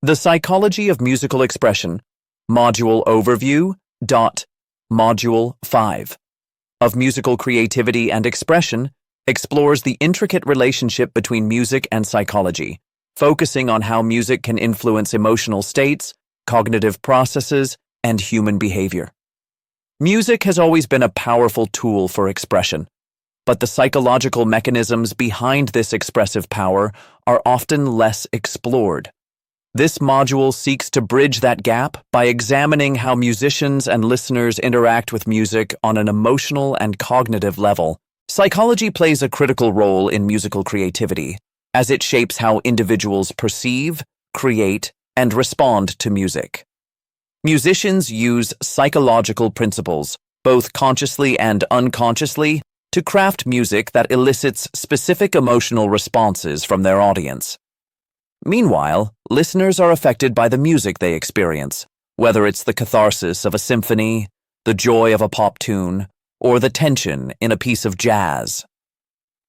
The Psychology of Musical Expression, Module Overview. Module 5 of Musical Creativity and Expression explores the intricate relationship between music and psychology, focusing on how music can influence emotional states, cognitive processes, and human behavior. Music has always been a powerful tool for expression, but the psychological mechanisms behind this expressive power are often less explored. This module seeks to bridge that gap by examining how musicians and listeners interact with music on an emotional and cognitive level. Psychology plays a critical role in musical creativity, as it shapes how individuals perceive, create, and respond to music. Musicians use psychological principles, both consciously and unconsciously, to craft music that elicits specific emotional responses from their audience. Meanwhile, listeners are affected by the music they experience, whether it's the catharsis of a symphony, the joy of a pop tune, or the tension in a piece of jazz.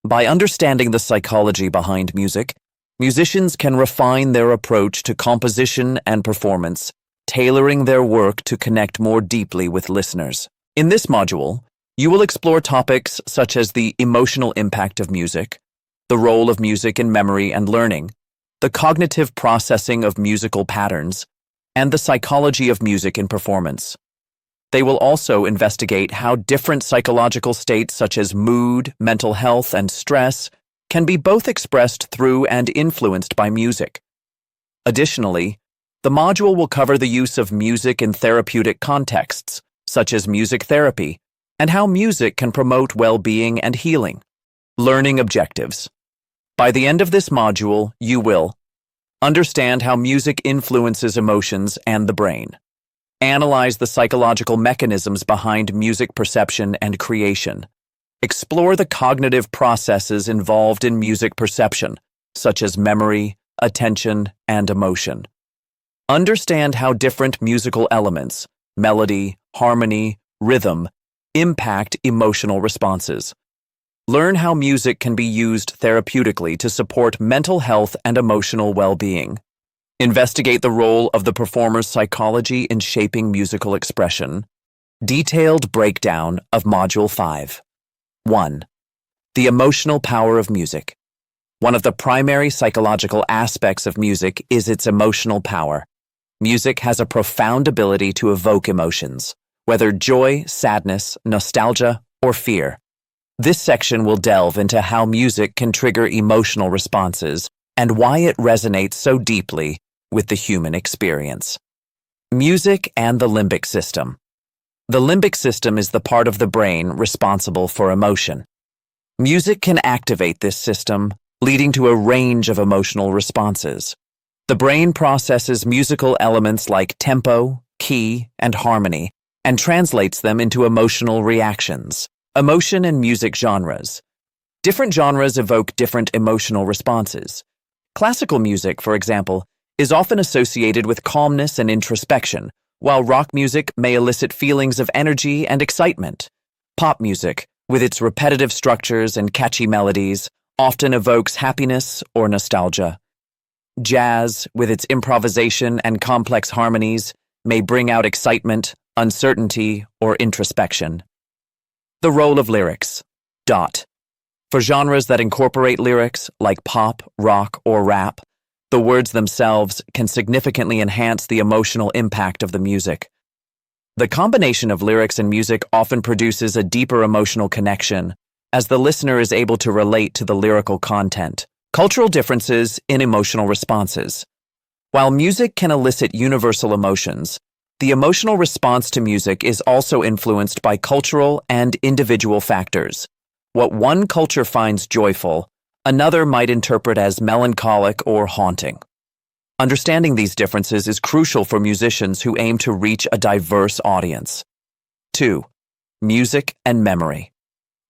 By understanding the psychology behind music, musicians can refine their approach to composition and performance, tailoring their work to connect more deeply with listeners. In this module, you will explore topics such as the emotional impact of music, the role of music in memory and learning, the cognitive processing of musical patterns, and the psychology of music in performance. They will also investigate how different psychological states such as mood, mental health, and stress can be both expressed through and influenced by music. Additionally, the module will cover the use of music in therapeutic contexts, such as music therapy, and how music can promote well-being and healing. Learning objectives. By the end of this module, you will understand how music influences emotions and the brain, analyze the psychological mechanisms behind music perception and creation, explore the cognitive processes involved in music perception, such as memory, attention, and emotion. Understand how different musical elements, melody, harmony, rhythm, impact emotional responses. Learn how music can be used therapeutically to support mental health and emotional well-being. Investigate the role of the performer's psychology in shaping musical expression. Detailed breakdown of Module 5. 1. The emotional power of music. One of the primary psychological aspects of music is its emotional power. Music has a profound ability to evoke emotions, whether joy, sadness, nostalgia, or fear. This section will delve into how music can trigger emotional responses and why it resonates so deeply with the human experience. Music and the limbic system. The limbic system is the part of the brain responsible for emotion. Music can activate this system, leading to a range of emotional responses. The brain processes musical elements like tempo, key, and harmony, and translates them into emotional reactions. Emotion and music genres. Different genres evoke different emotional responses. Classical music, for example, is often associated with calmness and introspection, while rock music may elicit feelings of energy and excitement. Pop music, with its repetitive structures and catchy melodies, often evokes happiness or nostalgia. Jazz, with its improvisation and complex harmonies, may bring out excitement, uncertainty, or introspection. The role of lyrics. For genres that incorporate lyrics, like pop, rock, or rap, the words themselves can significantly enhance the emotional impact of the music. The combination of lyrics and music often produces a deeper emotional connection, as the listener is able to relate to the lyrical content. Cultural differences in emotional responses. While music can elicit universal emotions, the emotional response to music is also influenced by cultural and individual factors. What one culture finds joyful, another might interpret as melancholic or haunting. Understanding these differences is crucial for musicians who aim to reach a diverse audience. 2. Music and memory.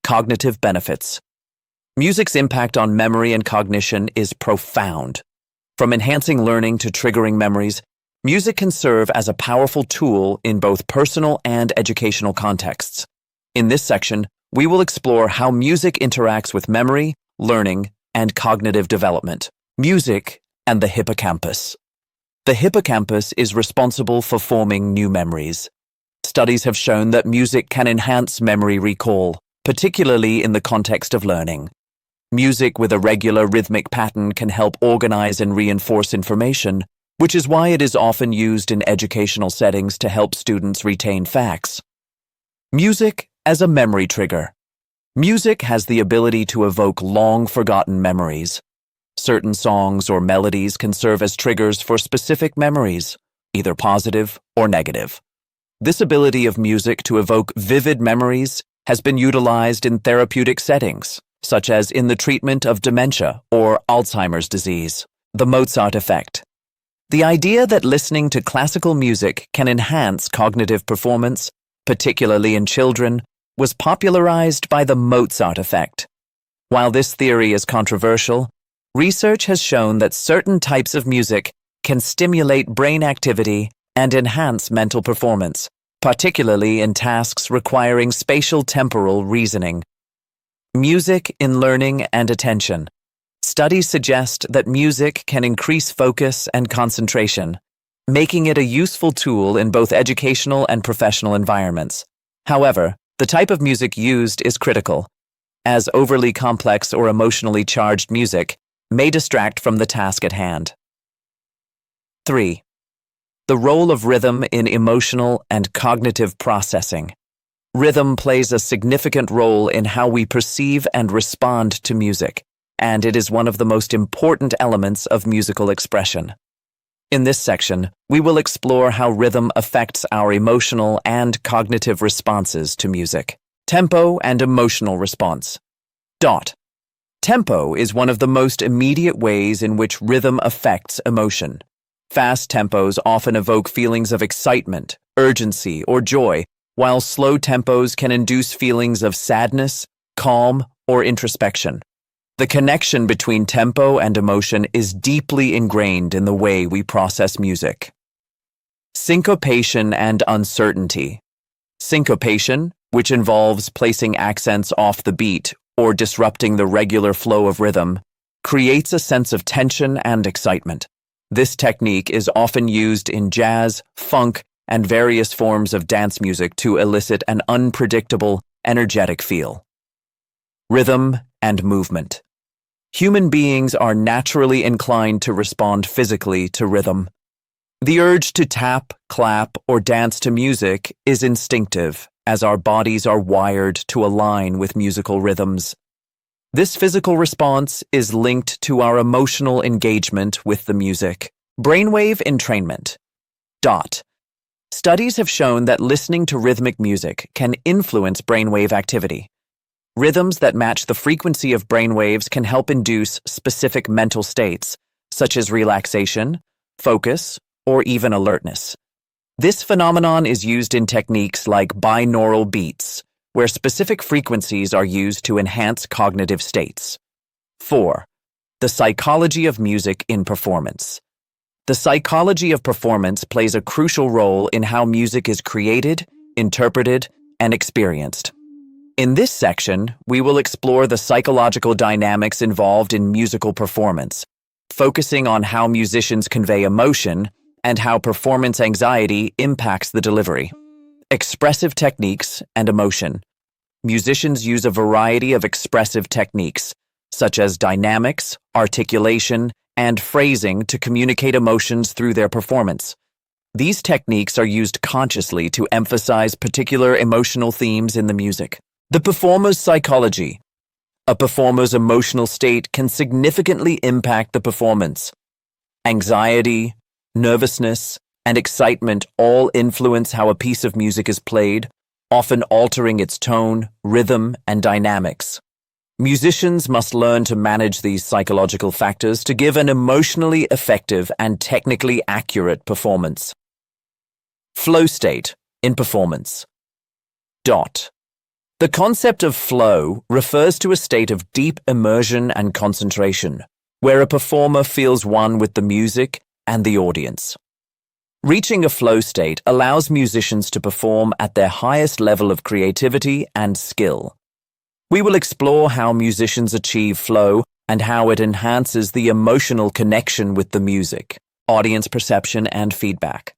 Cognitive benefits. Music's impact on memory and cognition is profound. From enhancing learning to triggering memories, music can serve as a powerful tool in both personal and educational contexts. In this section, we will explore how music interacts with memory, learning, and cognitive development. Music and the hippocampus. The hippocampus is responsible for forming new memories. Studies have shown that music can enhance memory recall, particularly in the context of learning. Music with a regular rhythmic pattern can help organize and reinforce information, which is why it is often used in educational settings to help students retain facts. Music as a memory trigger. Music has the ability to evoke long-forgotten memories. Certain songs or melodies can serve as triggers for specific memories, either positive or negative. This ability of music to evoke vivid memories has been utilized in therapeutic settings, such as in the treatment of dementia or Alzheimer's disease. The Mozart effect. The idea that listening to classical music can enhance cognitive performance, particularly in children, was popularized by the Mozart effect. While this theory is controversial, research has shown that certain types of music can stimulate brain activity and enhance mental performance, particularly in tasks requiring spatial-temporal reasoning. Music in learning and attention. Studies suggest that music can increase focus and concentration, making it a useful tool in both educational and professional environments. However, the type of music used is critical, as overly complex or emotionally charged music may distract from the task at hand. 3. The role of rhythm in emotional and cognitive processing. Rhythm plays a significant role in how we perceive and respond to music, and it is one of the most important elements of musical expression. In this section, we will explore how rhythm affects our emotional and cognitive responses to music. Tempo and emotional response. Tempo is one of the most immediate ways in which rhythm affects emotion. Fast tempos often evoke feelings of excitement, urgency, or joy, while slow tempos can induce feelings of sadness, calm, or introspection. The connection between tempo and emotion is deeply ingrained in the way we process music. Syncopation and uncertainty. Syncopation, which involves placing accents off the beat or disrupting the regular flow of rhythm, creates a sense of tension and excitement. This technique is often used in jazz, funk, and various forms of dance music to elicit an unpredictable, energetic feel. Rhythm and movement. Human beings are naturally inclined to respond physically to rhythm. The urge to tap, clap, or dance to music is instinctive, as our bodies are wired to align with musical rhythms. This physical response is linked to our emotional engagement with the music. Brainwave entrainment. Studies have shown that listening to rhythmic music can influence brainwave activity. Rhythms that match the frequency of brainwaves can help induce specific mental states, such as relaxation, focus, or even alertness. This phenomenon is used in techniques like binaural beats, where specific frequencies are used to enhance cognitive states. 4. The psychology of music in performance. The psychology of performance plays a crucial role in how music is created, interpreted, and experienced. In this section, we will explore the psychological dynamics involved in musical performance, focusing on how musicians convey emotion and how performance anxiety impacts the delivery. Expressive techniques and emotion. Musicians use a variety of expressive techniques, such as dynamics, articulation, and phrasing to communicate emotions through their performance. These techniques are used consciously to emphasize particular emotional themes in the music. The performer's psychology. A performer's emotional state can significantly impact the performance. Anxiety, nervousness, and excitement all influence how a piece of music is played, often altering its tone, rhythm, and dynamics. Musicians must learn to manage these psychological factors to give an emotionally effective and technically accurate performance. Flow state in performance. The concept of flow refers to a state of deep immersion and concentration, where a performer feels one with the music and the audience. Reaching a flow state allows musicians to perform at their highest level of creativity and skill. We will explore how musicians achieve flow and how it enhances the emotional connection with the music. audience perception, and feedback.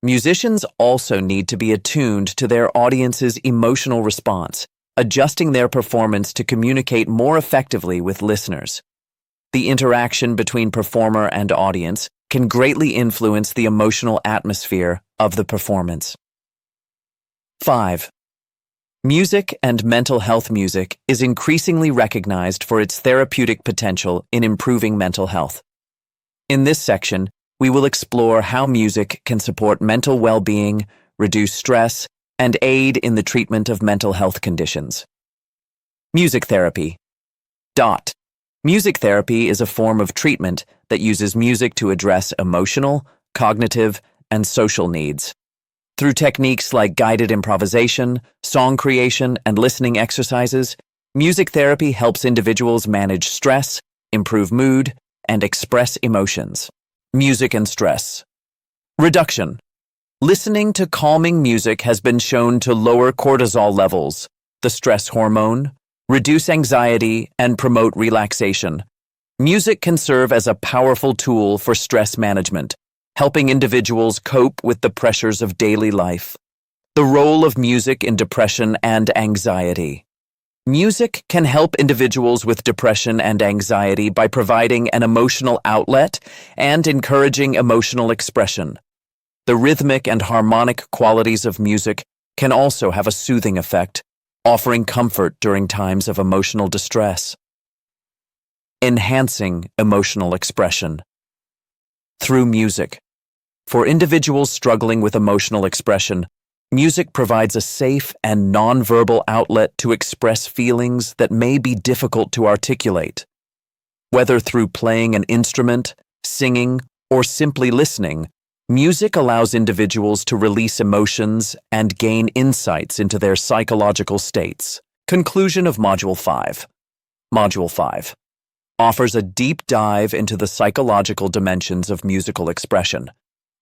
Musicians also need to be attuned to their audience's emotional response, adjusting their performance to communicate more effectively with listeners. The interaction between performer and audience can greatly influence the emotional atmosphere of the performance. 5. Music and mental health. Music is increasingly recognized for its therapeutic potential in improving mental health. In this section, we will explore how music can support mental well-being, reduce stress, and aid in the treatment of mental health conditions. Music therapy. Music therapy is a form of treatment that uses music to address emotional, cognitive, and social needs. Through techniques like guided improvisation, song creation, and listening exercises, music therapy helps individuals manage stress, improve mood, and express emotions. Music and stress reduction. Listening to calming music has been shown to lower cortisol levels, the stress hormone, reduce anxiety, and promote relaxation. Music can serve as a powerful tool for stress management, helping individuals cope with the pressures of daily life. The role of music in depression and anxiety. Music can help individuals with depression and anxiety by providing an emotional outlet and encouraging emotional expression. The rhythmic and harmonic qualities of music can also have a soothing effect, offering comfort during times of emotional distress. Enhancing emotional expression. Through music. For individuals struggling with emotional expression, music provides a safe and nonverbal outlet to express feelings that may be difficult to articulate. Whether through playing an instrument, singing, or simply listening, music allows individuals to release emotions and gain insights into their psychological states. Conclusion of Module 5. Module 5 offers a deep dive into the psychological dimensions of musical expression.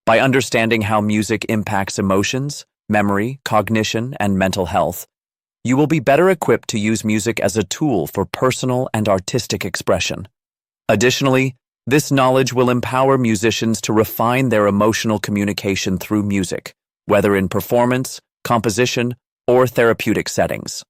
By understanding how music impacts emotions, memory, cognition, and mental health, you will be better equipped to use music as a tool for personal and artistic expression. Additionally, this knowledge will empower musicians to refine their emotional communication through music, whether in performance, composition, or therapeutic settings.